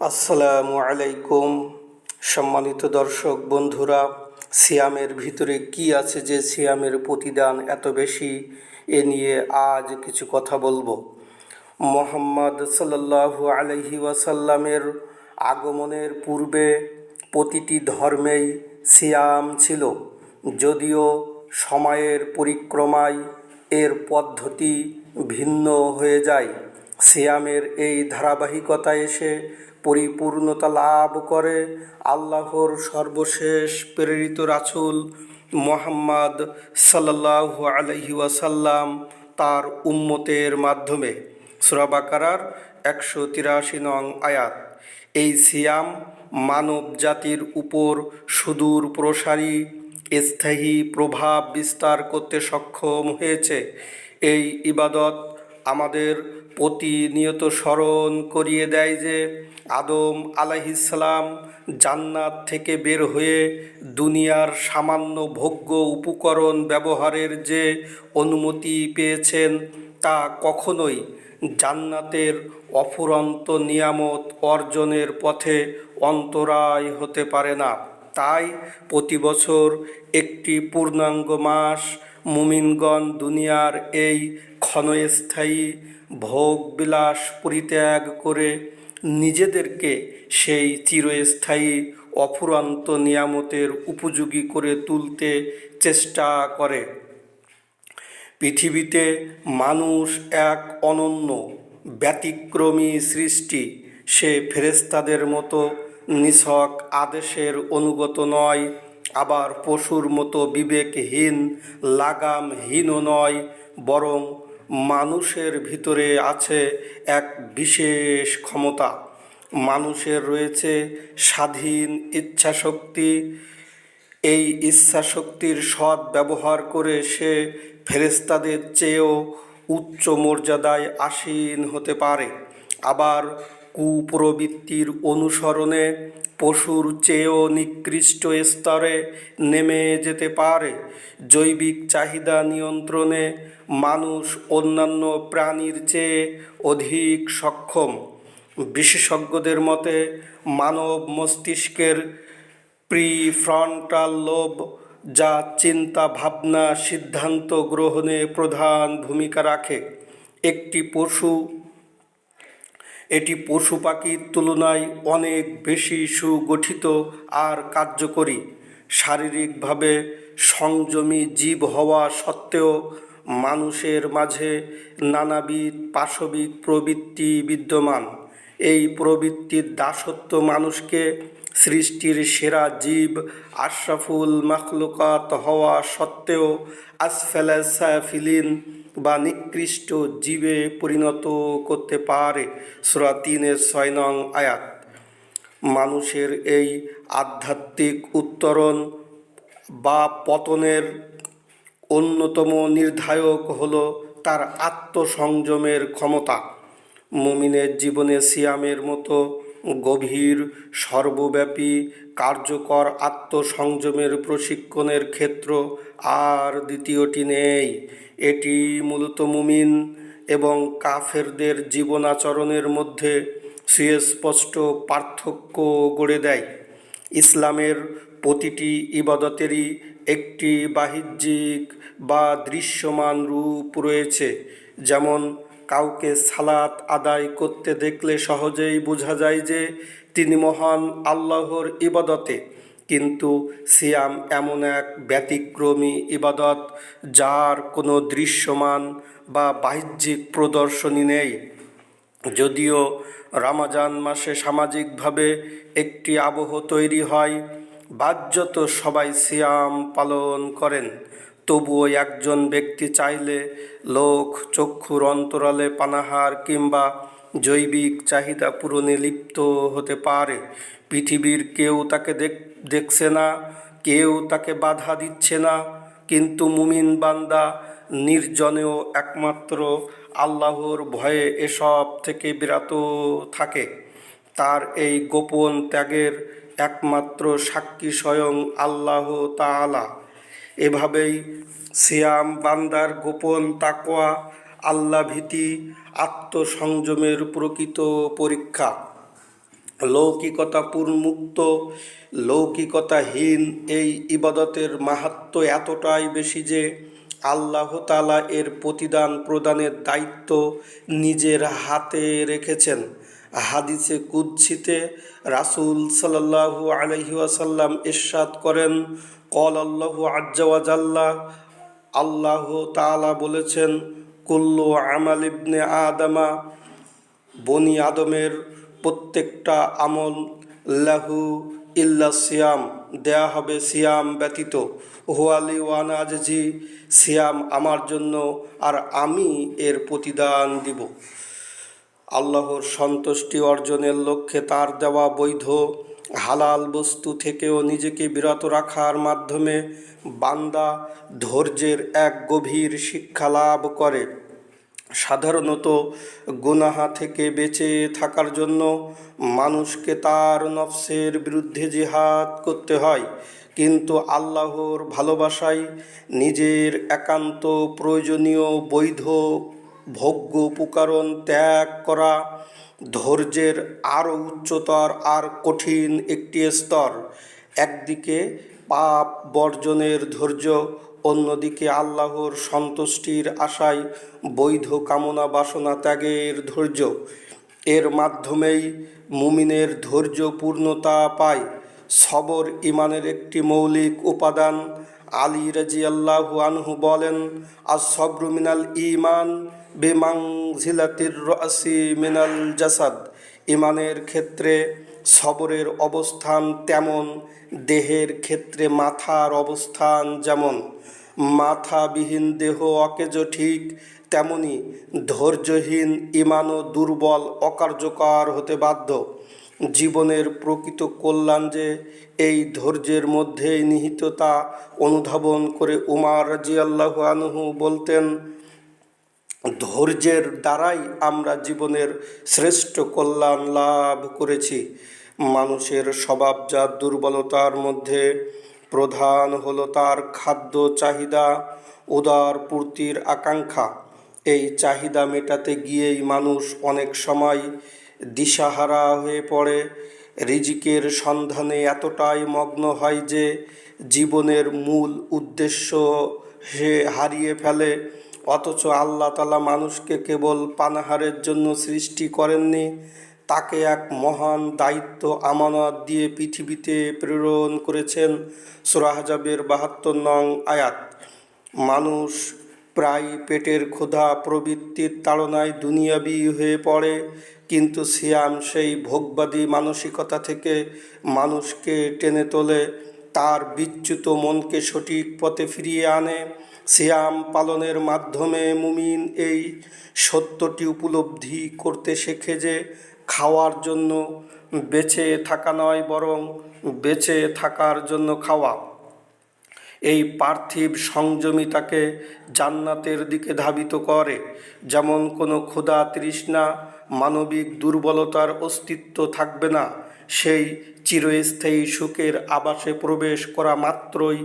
আসসালামু আলাইকুম। সম্মানিত দর্শক বন্ধুরা, সিয়ামের ভিতরে কি আছে যে সিয়ামের প্রতিদান এত বেশি, এ নিয়ে আজ কিছু কথা বলবো। মুহাম্মদ সাল্লাল্লাহু আলাইহি ওয়াসাল্লামের আগমনের পূর্বে প্রতিটি ধর্মেই সিয়াম ছিল, যদিও সময়ের পরিক্রমায় এর পদ্ধতি ভিন্ন হয়ে যায়। সিয়ামের এই ধারাবাহিকতা এসে পরিপূর্ণতা লাভ করে আল্লাহর সর্বশেষ প্রেরিত রাসূল মুহাম্মদ সাল্লাল্লাহু আলাইহি ওয়াসাল্লাম তার উম্মতের মাধ্যমে। সূরা বাকারার 183 নং আয়াত। এই সিয়াম মানব জাতির উপর সুদূর প্রসারী স্থায়ী প্রভাব বিস্তার করতে সক্ষম হয়েছে। এই ইবাদত আমাদের প্রতিনিয়ত স্মরণ করিয়ে দেয় যে আদম আলাইহিসসালাম জান্নাত থেকে বের হয়ে দুনিয়ার সামান্য ভোগ্য উপকরণ ব্যবহারের যে অনুমতি পেয়েছেন তা কখনোই জান্নাতের অফুরন্ত নিয়ামত অর্জনের পথে অন্তরায় হতে পারে না। তাই প্রতি বছর একটি পূর্ণাঙ্গ মাস মুমিনগণ দুনিয়ার এই ক্ষণস্থায়ী ভোগবিলাস পরিত্যাগ করে নিজেদেরকে সেই চিরস্থায়ী অফুরন্ত নিয়ামতের উপযোগী করে তুলতে চেষ্টা করে। পৃথিবীতে মানুষ এক অনন্য ব্যতিক্রমী সৃষ্টি। সে ফেরেশতাদের মতো নিছক আদেশের অনুগত নয়, আবার পশুর মতো বিবেকহীন লাগামহীনও নয়, বরং মানুষের ভিতরে আছে এক বিশেষ ক্ষমতা। মানুষের রয়েছে স্বাধীন ইচ্ছাশক্তি। এই ইচ্ছাশক্তির সৎ ব্যবহার করে সে ফেরেশতাদের চেয়েও উচ্চ মর্যাদায় আসীন হতে পারে, আবার কুপ্রবৃত্তির অনুসরণে পশুর চেয়েও নিকৃষ্ট স্তরে নেমে যেতে পারে। জৈবিক চাহিদা নিয়ন্ত্রণে মানুষ অন্যান্য প্রাণীর চেয়ে অধিক সক্ষম। বিশেষজ্ঞদের মতে মানব মস্তিষ্কের প্রিফ্রন্টাল লোব, যা চিন্তা ভাবনা সিদ্ধান্ত গ্রহণে প্রধান ভূমিকা রাখে, এটি পশু পাখির তুলনায় অনেক বেশি সুগঠিত আর কার্যকরী। শারীরিকভাবে সংযমী জীব হওয়া সত্ত্বেও মানুষের মাঝে নানাবিধ পাশবিক প্রবৃত্তি বিদ্যমান। এই প্রবৃত্তির দাসত্ব মানুষকে সৃষ্টির সেরা জীব, আশরাফুল মাখলুকাত হওয়া সত্ত্বেও আসফালাস সাফিলিন বা নিকৃষ্ট জীবে পরিণত করতে পারে। সূরা 3-এর 6 নং আয়াত। মানুষের এই আধ্যাত্মিক উত্তরণ বা পতনের অন্যতম নির্ধারক হল তার আত্মসংযমের ক্ষমতা। মুমিনের জীবনে সিয়ামের মতো গভীর, সর্বব্যাপী, কার্যকর আত্মসংযমের প্রশিক্ষণের ক্ষেত্র আর দ্বিতীয়টি নেই। এটি মূলত মুমিন এবং কাফেরদের জীবনাচরণের মধ্যে সুস্পষ্ট পার্থক্য গড়ে দেয়। ইসলামের প্রতিটি ইবাদতেরই একটি বাহ্যিক বা দৃশ্যমান রূপ রয়েছে। যেমন কাউকে সালাত আদায় করতে দেখলে সহজেই বোঝা যায় যে তিনি মহান আল্লাহর ইবাদতে, কিন্তু সিয়াম এমন এক ব্যতিক্রমী ইবাদত যার কোনো দৃশ্যমান বা বাহ্যিক প্রদর্শনী নেই। যদিও রমজান মাসে সামাজিকভাবে একটি আবহ তৈরি হয়, বাহ্যত সবাই সিয়াম পালন করেন, তবুও একজন ব্যক্তি চাইলে লোক চক্ষুর অন্তরালে পানাহার কিংবা জৈবিক চাহিদা পূরণে লিপ্ত হতে পারে। পৃথিবীর কেউ তাকে দেখছে না, কেউ তাকে বাধা দিচ্ছে না, কিন্তু মুমিন বান্দা নির্জনেও একমাত্র আল্লাহর ভয়ে এসব থেকে বিরত থাকে। তার এই গোপন ত্যাগের একমাত্র সাক্ষী স্বয়ং আল্লাহ তাআলা। এভাবেই সিয়াম বান্দার গোপন তাকওয়া, আল্লাহ ভীতি, আত্মসংযমের প্রকৃত পরীক্ষা। লৌকিকতাপূর্মুক্ত লৌকিকতাহীন এই ইবাদতের মাহাত্ম্য এতটাই বেশি যে আল্লাহ তাআলা এর প্রতিদান প্রদানের দায়িত্ব নিজের হাতে রেখেছেন। হাদিসে কুদসিতে রাসূল সাল্লাল্লাহু আলাইহি ওয়াসাল্লাম ইরশাদ করেন, ক্বাল আল্লাহু আজ্জা ওয়া জাল্লা, আল্লাহ তাআলা বলেছেন, কুল্লু আমাল ইবনে আদামা, বনি আদমের প্রত্যেকটা আমল লাহু ইল্লা সিয়াম, দেয়া হবে সিয়াম ব্যতীত। হুয়ালি ওয়ানা আজজি, সিয়াম আমার জন্য আর আমি এর প্রতিদান দিব। আল্লাহর সন্তুষ্টি অর্জনের লক্ষ্যে তার দেওয়া বৈধ হালাল বস্তু থেকেও নিজেকে বিরত রাখার মাধ্যমে বান্দা ধৈর্যের এক গভীর শিক্ষা লাভ করে। সাধারণত গুনাহ থেকে বেঁচে থাকার জন্য মানুষকে তার নফসের বিরুদ্ধে জিহাদ করতে হয়, কিন্তু আল্লাহর ভালোবাসায় নিজের একান্ত প্রয়োজনীয় বৈধ ভোগ্য উপকরণ ত্যাগ করা ধৈর্যের আরও উচ্চতর আর কঠিন একটি স্তর। একদিকে পাপ বর্জনের ধৈর্য, অন্যদিকে আল্লাহর সন্তুষ্টির আশায় বৈধ কামনা বাসনা ত্যাগের ধৈর্য। এর মাধ্যমেই মুমিনের ধৈর্য পূর্ণতা পায়। সবর ইমানের একটি মৌলিক উপাদান। আলী রাদিয়াল্লাহু আনহু বলেন, আস-সবরু মিনাল ঈমান বিমানজিলাতির রাসি মিনাল জাসাদ। ইমানের ক্ষেত্রে সবরের অবস্থান তেমন দেহের ক্ষেত্রে মাথার অবস্থান যেমন। মাথাবিহীন দেহ অকেজো, ঠিক তেমনি ধৈর্যহীন ইমানও দুর্বল, অকার্যকর হতে বাধ্য। জীবনের প্রকৃত কল্যাণ যে এই ধৈর্যের মধ্যেই নিহিত তা অনুধাবন করে উমর রাদিয়াল্লাহু আনহু বলতেন, ধৈর্যের দ্বারাই আমরা জীবনের শ্রেষ্ঠ কল্যাণ লাভ করেছি। মানুষের স্বভাবজাত দুর্বলতার মধ্যে প্রধান হলো তার খাদ্য চাহিদা, উদার পূর্তির আকাঙ্ক্ষা। এই চাহিদা মেটাতে গিয়েই মানুষ অনেক সময় দিশাহারা হয়ে পড়ে, রিজিকের সন্ধানে এতটাই মগ্ন হয় যে জীবনের মূল উদ্দেশ্য সে হারিয়ে ফেলে। অথচ আল্লাহ তাআলা মানুষকে কেবল পানাহারের জন্য সৃষ্টি করেননি, তাকে এক মহান দায়িত্ব আমানত দিয়ে পৃথিবীতে প্রেরণ করেছেন। সূরা আহজাবের ৭২ নং আয়াত। মানুষ প্রায় পেটের ক্ষুধা প্রবৃত্তির তাড়নায় দুনিয়াবী হয়ে পড়ে, কিন্তু সিয়াম সেই ভোগবাদী মানসিকতা থেকে মানুষকে টেনে তোলে, তার বিচ্যুত মনকে সঠিক পথে ফিরিয়ে আনে। সিয়াম পালনের মাধ্যমে মুমিন এই সত্যটি উপলব্ধি করতে শেখে যে খাওয়ার জন্য বেঁচে থাকা নয়, বরং বেঁচে থাকার জন্য খাওয়া। এই পার্থিব সংযমই তাকে জান্নাতের দিকে ধাবিত করে। যেমন কোনো ক্ষুধা তৃষ্ণা, মানবিক দুর্বলতার অস্তিত্ব থাকবে না। সেই চিরস্থায়ী সুখের আবাসে প্রবেশ করা মাত্রই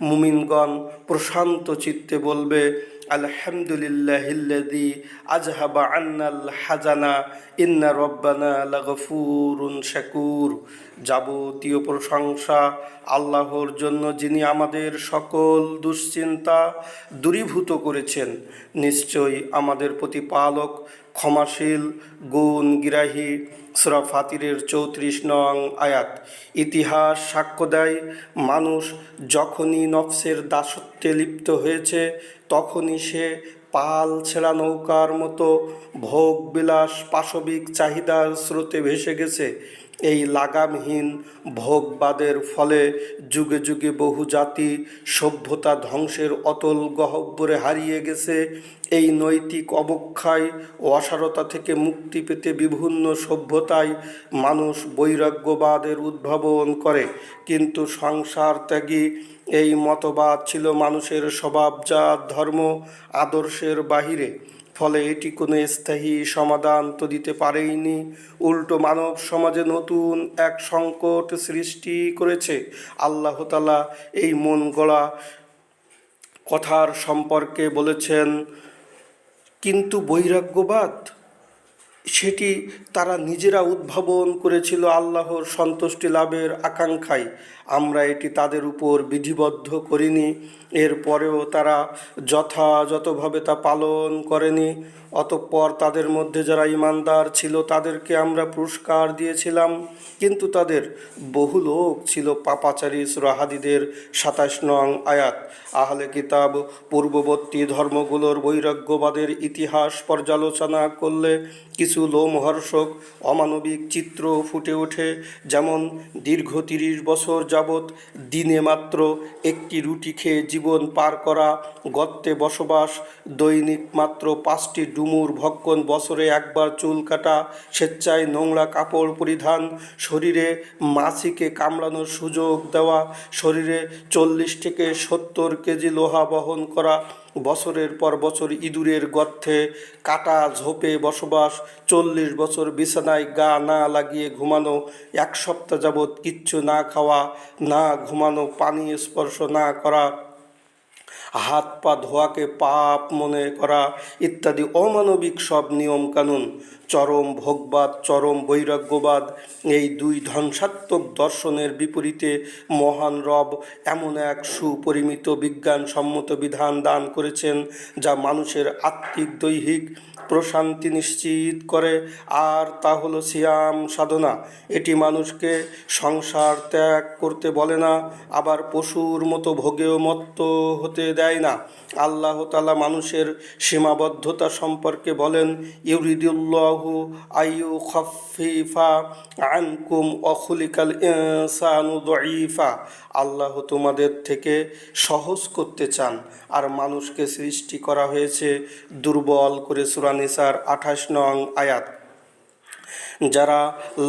মুমিনগণ প্রশান্ত চিত্তে বলবে, আলহামদুলিল্লাহিল্লাযী আযহাবা আন্নাল হাজানা ইন্না রাব্বানা লাগফুরুন শাকুর। যাবতীয় প্রশংসা আল্লাহর জন্য, যিনি আমাদের সকল দুশ্চিন্তা দূরীভূত করেছেন। নিশ্চয়ই আমাদের প্রতিপালক ক্ষমাশীল, গুণগ্রাহী। সূরা ফাতিরের ৩৪ নং আয়াত। ইতিহাস সাক্ষ্য দেয়, মানুষ যখনই নফসের দাসত্বে লিপ্ত হয়েছে, তখনই সে পাল ছেঁড়া নৌকার মতো ভোগ বিলাস পাশবিক চাহিদার স্রোতে ভেসে গেছে। এই লাগামহীন ভোগবাদের ফলে যুগে যুগে বহু জাতি সভ্যতা ধ্বংসের অতল গহ্বরে হারিয়ে গেছে। এই নৈতিক অবক্ষয় ও অসারতা থেকে মুক্তি পেতে বিভিন্ন সভ্যতায় মানুষ বৈরাগ্যবাদের উদ্ভাবন করে, কিন্তু সংসার ত্যাগী এই মতবাদ ছিল মানুষের স্বভাবজাত ধর্ম আদর্শের বাহিরে। ফলে এটি কোনো স্থায়ী সমাধান তো দিতে পারেইনি, উল্টো মানব সমাজে নতুন এক সংকট সৃষ্টি করেছে। আল্লাহ তাআলা এই মন গড়া কথার সম্পর্কে বলেছেন, কিন্তু বৈরাগ্যবাদ সেটি তারা নিজেরা উদ্ভাবন করেছিল আল্লাহর সন্তুষ্টি লাভের আকাঙ্ক্ষায়। আমরা এটি তাদের উপর বিধিবদ্ধ করিনি, এরপরেও তারা যথাযথভাবে তা পালন করেনি। অতঃপর তাদের মধ্যে যারা ইমানদার ছিল তাদেরকে আমরা পুরস্কার দিয়েছিলাম, কিন্তু তাদের বহু লোক ছিল পাপাচারী। সূরা হাদীদের ২৭ নং আয়াত। আহলে কিতাব পূর্ববর্তী ধর্মগুলোর বৈরাগ্যবাদের ইতিহাস পর্যালোচনা করলে কিছু লোমহর্ষক অমানবিক চিত্র ফুটে ওঠে। যেমন দীর্ঘ ৩০ বছর যাবৎ দিনে মাত্র একটি রুটি খেয়ে জীবন পার করা, গর্তে বসবাস, দৈনিক মাত্র ৫টি ডুমুর ভক্ষণ, বছরে একবার চুল কাটা, স্বেচ্ছায় নোংরা কাপড় পরিধান, শরীরে মাছিকে কামড়ানোর সুযোগ দেওয়া, শরীরে ৪০ থেকে ৭০ কেজি লোহা বহন করা, বছরের পর বছর ইঁদুরের গর্তে কাটা ঝোপে বসবাস, ৪০ বছর বিছানায় গা না লাগিয়ে ঘুমানো, ১ সপ্তাহ যাবৎ কিচ্ছু না খাওয়া, না ঘুমানো, পানি স্পর্শ না করা, হাত পা ধোয়াকে পাপ মনে করা ইত্যাদি অমানবিক সব নিয়মকানুন। চরম ভোগবাদ, চরম বৈরাগ্যবাদ, এই দুই ধ্বংসাত্মক দর্শনের বিপরীতে মহান রব এমন এক সুপরিমিত বিজ্ঞানসম্মত বিধান দান করেছেন যা মানুষের আত্মিক দৈহিক প্রশান্তি নিশ্চিত করে, আর তা হলো সিয়াম সাধনা। এটি মানুষকে সংসার ত্যাগ করতে বলে না, আবার পশুর মতো ভোগেও মত্ত হতে দেয় না। আল্লাহ তাআলা মানুষের সীমাবদ্ধতা সম্পর্কে বলেন, ইউরিদুল্লাহু আইয়ুখাফিফা আনকুম ওয়া খুলিকাল ইনসানু দাঈফা। আল্লাহ তোমাদের থেকে সহজ করতে চান, আর মানুষকে সৃষ্টি করা হয়েছে দুর্বল করে। সূরা নিসার ২৮ নং আয়াত। যারা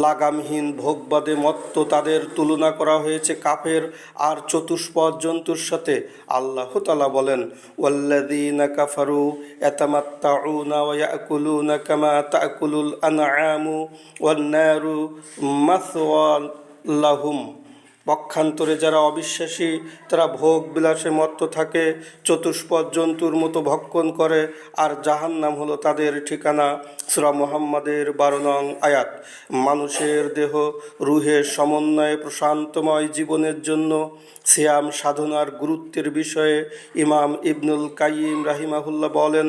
লাগামহীন ভোগবাদে মত্ত তাদের তুলনা করা হয়েছে কাফের আর চতুষ্পদ জন্তুর সাথে। আল্লাহ তাআলা বলেন, ওয়াল্লাযীনা কাফারু ইয়াতামাত্তাউনা ওয়া ইয়াকুলুনা কামা তাকুলুল আনআমু ওয়ান নারু মাসওয়াল লাহুম। পক্ষান্তরে যারা অবিশ্বাসী তারা ভোগ বিলাসে মত্ত থাকে, চতুষ্পদ জন্তুর মতো ভক্ষণ করে, আর জাহান্নাম হলো তাদের ঠিকানা। সূরা মুহাম্মাদের ১২ নং আয়াত। মানুষের দেহ রুহের সমন্বয়ে প্রশান্তময় জীবনের জন্য সিয়াম সাধনার গুরুত্বের বিষয়ে ইমাম ইবনুল কাইয়িম রাহিমাহুল্লাহ বলেন,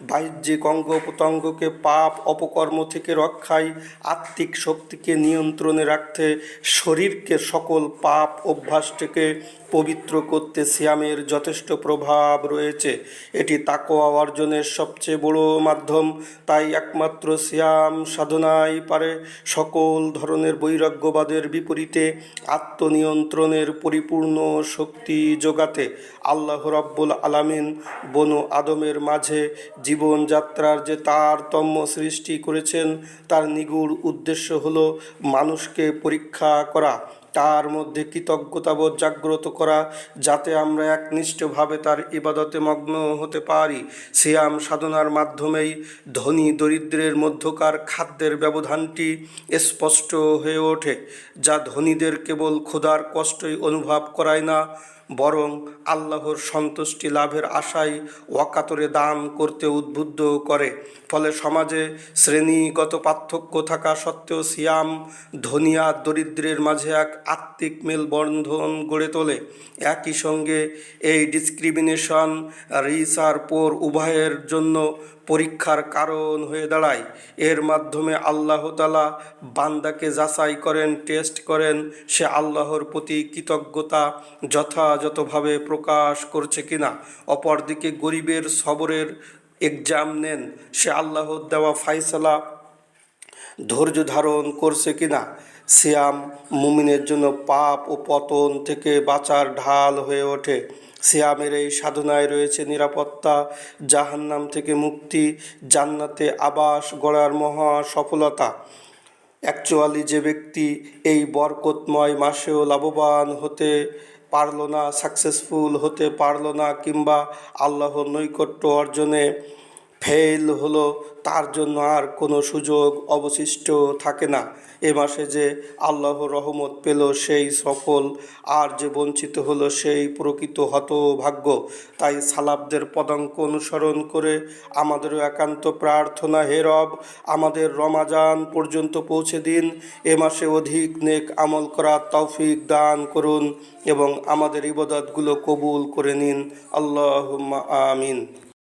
বাহ্যিক অঙ্গ প্রত্যঙ্গকে পাপ অপকর্ম থেকে রক্ষায়, আত্মিক শক্তিকে নিয়ন্ত্রণে রাখতে, শরীরকে সকল পাপ অভ্যাস থেকে পবিত্র করতে সিয়ামের যথেষ্ট প্রভাব রয়েছে। এটি তাকওয়া অর্জনের সবচেয়ে বড় মাধ্যম। তাই একমাত্র সিয়াম সাধনাই পারে সকল ধরনের বৈরাগ্যবাদের বিপরীতে আত্মনিয়ন্ত্রণের পরিপূর্ণ শক্তি যোগাতে। আল্লাহ রাব্বুল আলামিন বনু আদমের মাঝে জীবনযাত্রার যে তারতম্য সৃষ্টি করেছেন তার নিগুড় উদ্দেশ্য হলো মানুষকে পরীক্ষা করা, তার মধ্যে কৃতজ্ঞতাবোধ জাগ্রত করা, যাতে আমরা একনিষ্ঠভাবে তার ইবাদতে মগ্ন হতে পারি। সিয়াম সাধনার মাধ্যমেই ধনী দরিদ্রের মধ্যকার খাদ্যের ব্যবধানটি স্পষ্ট হয়ে ওঠে, যা ধনীদের কেবল ক্ষুধার কষ্টই অনুভব করায় না, বরং আল্লাহর সন্তুষ্টি লাভের আশায় অকাতরে দান করতে উদ্বুদ্ধ করে। ফলে সমাজে শ্রেণীগত পার্থক্য থাকা সত্ত্বেও সিয়াম ধনী আর দরিদ্রের মাঝে এক আত্মিক মেলবন্ধন গড়ে তোলে। একই সঙ্গে এই ডিসক্রিমিনেশন রিচ আর পোর উভয়ের জন্য পরীক্ষার কারণ হয়ে দাঁড়ায়। এর মাধ্যমে আল্লাহ তাআলা বান্দাকে যাচাই করেন, টেস্ট করেন, সে আল্লাহর প্রতি কৃতজ্ঞতা যথাযথভাবে প্রকাশ করছে কিনা। অপরদিকে গরিবের সবরের এক্সাম নেন, সে আল্লাহর দেওয়া ফায়সালা ধৈর্য ধারণ করছে কিনা। সিয়াম মুমিনের জন্য পাপ ও পতন থেকে বাঁচার ঢাল হয়ে ওঠে। সিয়ামের এই সাধনায় রয়েছে নিরাপত্তা, জাহান্নাম থেকে মুক্তি, জান্নাতে আবাস গড়ার মহা সফলতা। অ্যাকচুয়ালি যে ব্যক্তি এই বরকতময় মাসেও লাভবান হতে পারল না, সাকসেসফুল হতে পারল না, কিংবা আল্লাহর নৈকট্য অর্জনে ফেল হলো, তার জন্য আর কোনো সুযোগ অবশিষ্ট থাকে না। এ মাসে যে আল্লাহর রহমত পেল সেই সফল, আর যে বঞ্চিত হলো সেই প্রকৃত হতভাগ্য। তাই সালাফদের পদাঙ্ক অনুসরণ করে আমাদেরও একান্ত প্রার্থনা, হে রব, আমাদের রমাজান পর্যন্ত পৌঁছে দিন। এ মাসে অধিক নেক আমল করার তৌফিক দান করুন এবং আমাদের ইবাদতগুলো কবুল করে নিন। আল্লাহুম্মা আমিন।